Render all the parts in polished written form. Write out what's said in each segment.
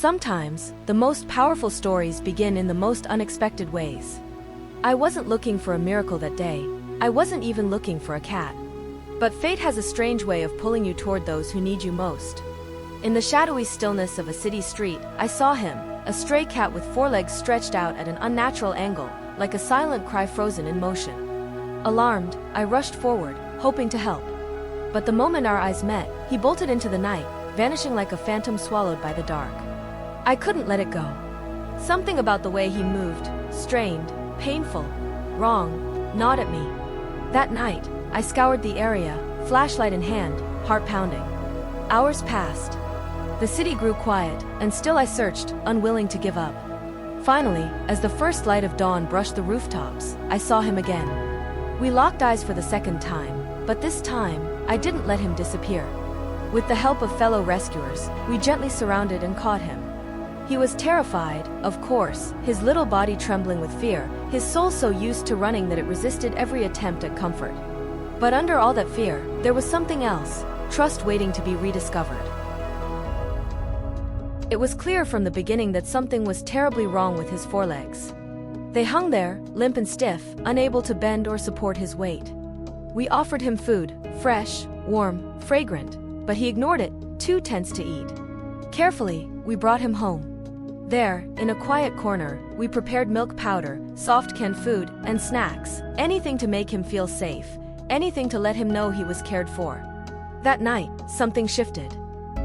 Sometimes, the most powerful stories begin in the most unexpected ways. I wasn't looking for a miracle that day. I wasn't even looking for a cat. But fate has a strange way of pulling you toward those who need you most. In the shadowy stillness of a city street, I saw him, a stray cat with forelegs stretched out at an unnatural angle, like a silent cry frozen in motion. Alarmed, I rushed forward, hoping to help. But the moment our eyes met, he bolted into the night, vanishing like a phantom swallowed by the dark. I couldn't let it go. Something about the way he moved, strained, painful, wrong, gnawed at me. That night, I scoured the area, flashlight in hand, heart pounding. Hours passed. The city grew quiet, and still I searched, unwilling to give up. Finally, as the first light of dawn brushed the rooftops, I saw him again. We locked eyes for the second time, but this time, I didn't let him disappear. With the help of fellow rescuers, we gently surrounded and caught him. He was terrified, of course, his little body trembling with fear, his soul so used to running that it resisted every attempt at comfort. But under all that fear, there was something else, trust waiting to be rediscovered. It was clear from the beginning that something was terribly wrong with his forelegs. They hung there, limp and stiff, unable to bend or support his weight. We offered him food, fresh, warm, fragrant, but he ignored it, too tense to eat. Carefully, we brought him home. There, in a quiet corner, we prepared milk powder, soft canned food, and snacks, anything to make him feel safe, anything to let him know he was cared for. That night, something shifted.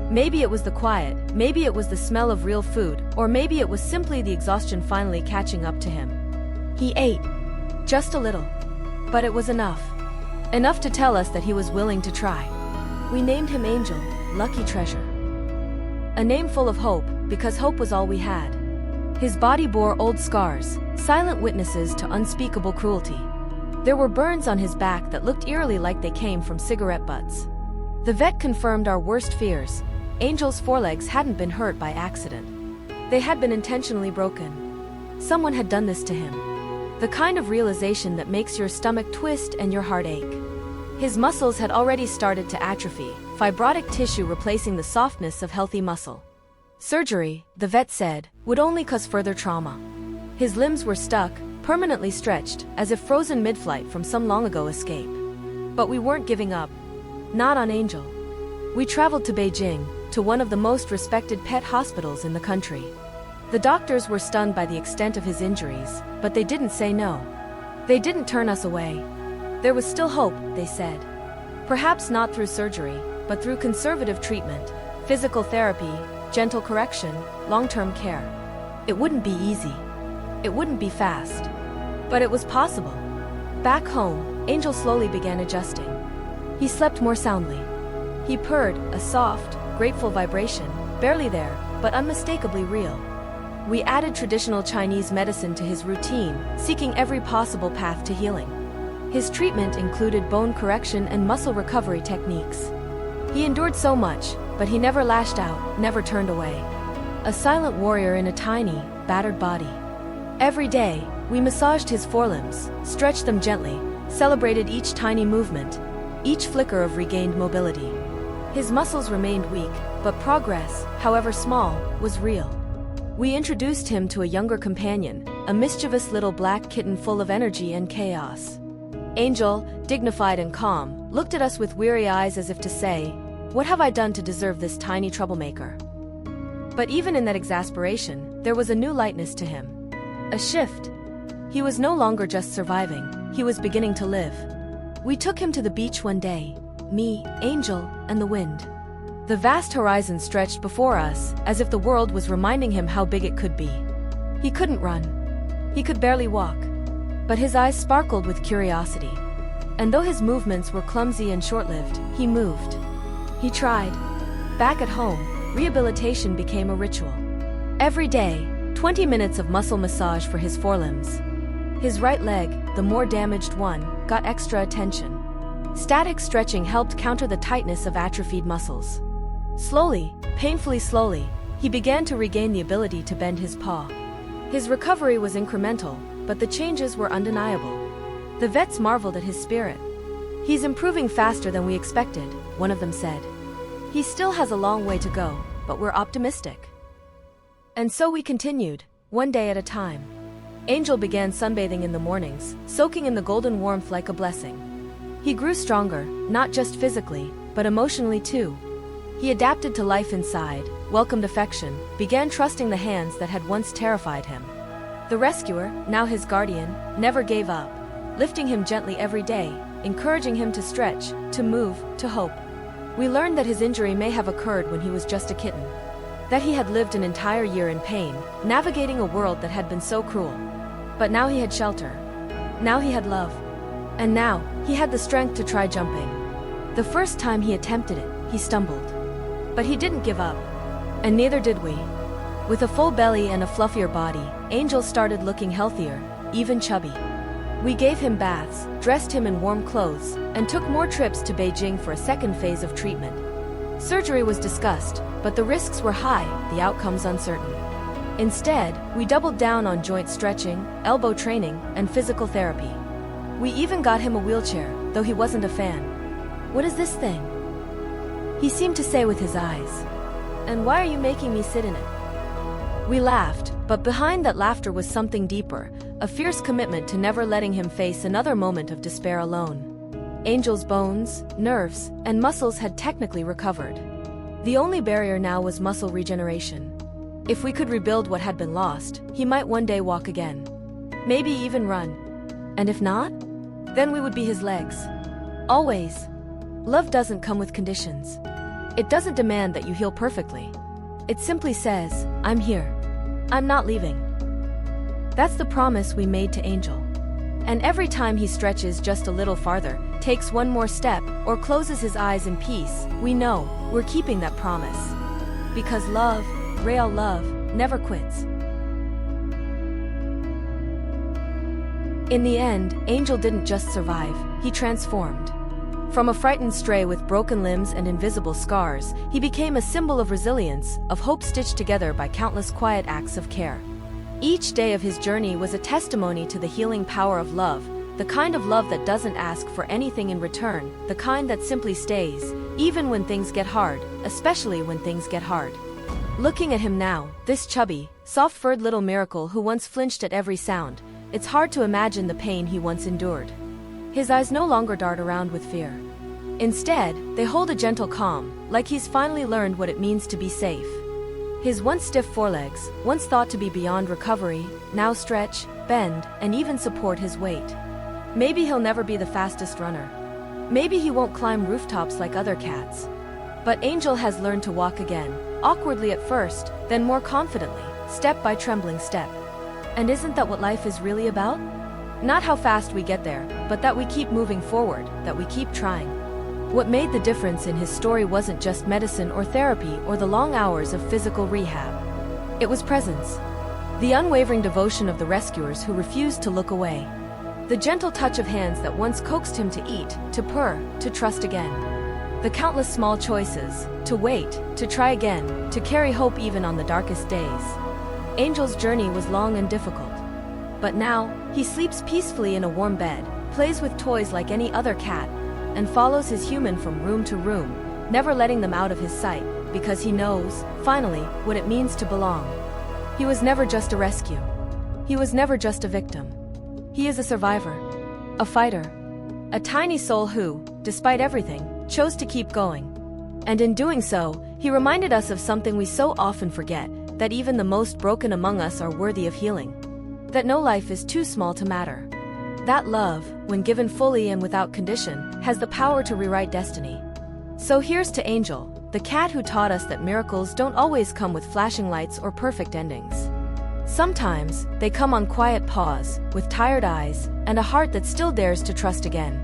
Maybe it was the quiet, maybe it was the smell of real food, or maybe it was simply the exhaustion finally catching up to him. He ate. Just a little. But it was enough. Enough to tell us that he was willing to try. We named him Angel, Lucky Treasure. A name full of hope, because hope was all we had. His body bore old scars, silent witnesses to unspeakable cruelty. There were burns on his back that looked eerily like they came from cigarette butts. The vet confirmed our worst fears. Angel's forelegs hadn't been hurt by accident. They had been intentionally broken. Someone had done this to him. The kind of realization that makes your stomach twist and your heart ache. His muscles had already started to atrophy, fibrotic tissue replacing the softness of healthy muscle. Surgery, the vet said, would only cause further trauma. His limbs were stuck, permanently stretched, as if frozen mid-flight from some long-ago escape. But we weren't giving up. Not on Angel. We traveled to Beijing, to one of the most respected pet hospitals in the country. The doctors were stunned by the extent of his injuries, but they didn't say no. They didn't turn us away. There was still hope, they said. Perhaps not through surgery, but through conservative treatment, physical therapy, gentle correction, long-term care. It wouldn't be easy. It wouldn't be fast. But it was possible. Back home, Angel slowly began adjusting. He slept more soundly. He purred, a soft, grateful vibration, barely there, but unmistakably real. We added traditional Chinese medicine to his routine, seeking every possible path to healing. His treatment included bone correction and muscle recovery techniques. He endured so much, but he never lashed out, never turned away. A silent warrior in a tiny, battered body. Every day, we massaged his forelimbs, stretched them gently, celebrated each tiny movement, each flicker of regained mobility. His muscles remained weak, but progress, however small, was real. We introduced him to a younger companion, a mischievous little black kitten full of energy and chaos. Angel, dignified and calm, looked at us with weary eyes as if to say, "What have I done to deserve this tiny troublemaker?" But even in that exasperation, there was a new lightness to him. A shift. He was no longer just surviving, he was beginning to live. We took him to the beach one day, me, Angel, and the wind. The vast horizon stretched before us, as if the world was reminding him how big it could be. He couldn't run. He could barely walk. But his eyes sparkled with curiosity. And though his movements were clumsy and short-lived, he moved. He tried. Back at home, rehabilitation became a ritual. Every day, 20 minutes of muscle massage for his forelimbs. His right leg, the more damaged one, got extra attention. Static stretching helped counter the tightness of atrophied muscles. Slowly, painfully slowly, he began to regain the ability to bend his paw. His recovery was incremental, but the changes were undeniable. The vets marveled at his spirit. "He's improving faster than we expected," one of them said. "He still has a long way to go, but we're optimistic." And so we continued, one day at a time. Angel began sunbathing in the mornings, soaking in the golden warmth like a blessing. He grew stronger, not just physically, but emotionally too. He adapted to life inside, welcomed affection, began trusting the hands that had once terrified him. The rescuer, now his guardian, never gave up, lifting him gently every day, encouraging him to stretch, to move, to hope. We learned that his injury may have occurred when he was just a kitten. That he had lived an entire year in pain, navigating a world that had been so cruel. But now he had shelter. Now he had love. And now, he had the strength to try jumping. The first time he attempted it, he stumbled. But he didn't give up. And neither did we. With a full belly and a fluffier body, Angel started looking healthier, even chubby. We gave him baths, dressed him in warm clothes, and took more trips to Beijing for a second phase of treatment. Surgery was discussed, but the risks were high, the outcomes uncertain. Instead, we doubled down on joint stretching, elbow training, and physical therapy. We even got him a wheelchair, though he wasn't a fan. "What is this thing?" he seemed to say with his eyes. "And why are you making me sit in it?" We laughed, but behind that laughter was something deeper, a fierce commitment to never letting him face another moment of despair alone. Angel's bones, nerves, and muscles had technically recovered. The only barrier now was muscle regeneration. If we could rebuild what had been lost, he might one day walk again. Maybe even run. And if not? Then we would be his legs. Always. Love doesn't come with conditions. It doesn't demand that you heal perfectly. It simply says, "I'm here. I'm not leaving." That's the promise we made to Angel. And every time he stretches just a little farther, takes one more step, or closes his eyes in peace, we know we're keeping that promise. Because love, real love, never quits. In the end, Angel didn't just survive, he transformed. From a frightened stray with broken limbs and invisible scars, he became a symbol of resilience, of hope stitched together by countless quiet acts of care. Each day of his journey was a testimony to the healing power of love, the kind of love that doesn't ask for anything in return, the kind that simply stays, even when things get hard, especially when things get hard. Looking at him now, this chubby, soft-furred little miracle who once flinched at every sound, it's hard to imagine the pain he once endured. His eyes no longer dart around with fear. Instead, they hold a gentle calm, like he's finally learned what it means to be safe. His once stiff forelegs, once thought to be beyond recovery, now stretch, bend, and even support his weight. Maybe he'll never be the fastest runner. Maybe he won't climb rooftops like other cats. But Angel has learned to walk again, awkwardly at first, then more confidently, step by trembling step. And isn't that what life is really about? Not how fast we get there, but that we keep moving forward, that we keep trying. What made the difference in his story wasn't just medicine or therapy or the long hours of physical rehab. It was presence. The unwavering devotion of the rescuers who refused to look away. The gentle touch of hands that once coaxed him to eat, to purr, to trust again. The countless small choices, to wait, to try again, to carry hope even on the darkest days. Angel's journey was long and difficult. But now, he sleeps peacefully in a warm bed, plays with toys like any other cat, and follows his human from room to room, never letting them out of his sight, because he knows, finally, what it means to belong. He was never just a rescue. He was never just a victim. He is a survivor, a fighter, a tiny soul who, despite everything, chose to keep going. And in doing so, he reminded us of something we so often forget, that even the most broken among us are worthy of healing. That no life is too small to matter. That love, when given fully and without condition, has the power to rewrite destiny. So here's to Angel, the cat who taught us that miracles don't always come with flashing lights or perfect endings. Sometimes, they come on quiet paws, with tired eyes, and a heart that still dares to trust again.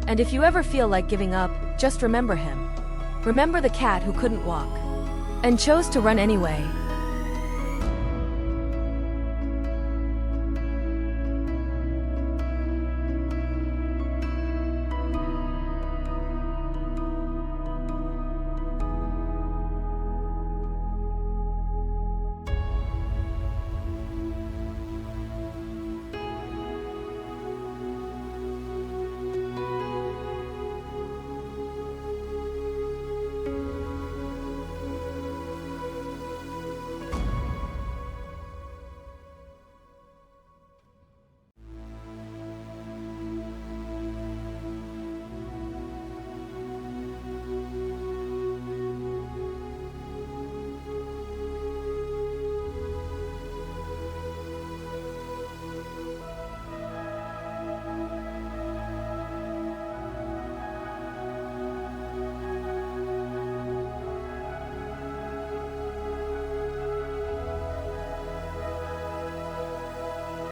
And if you ever feel like giving up, just remember him. Remember the cat who couldn't walk and chose to run anyway.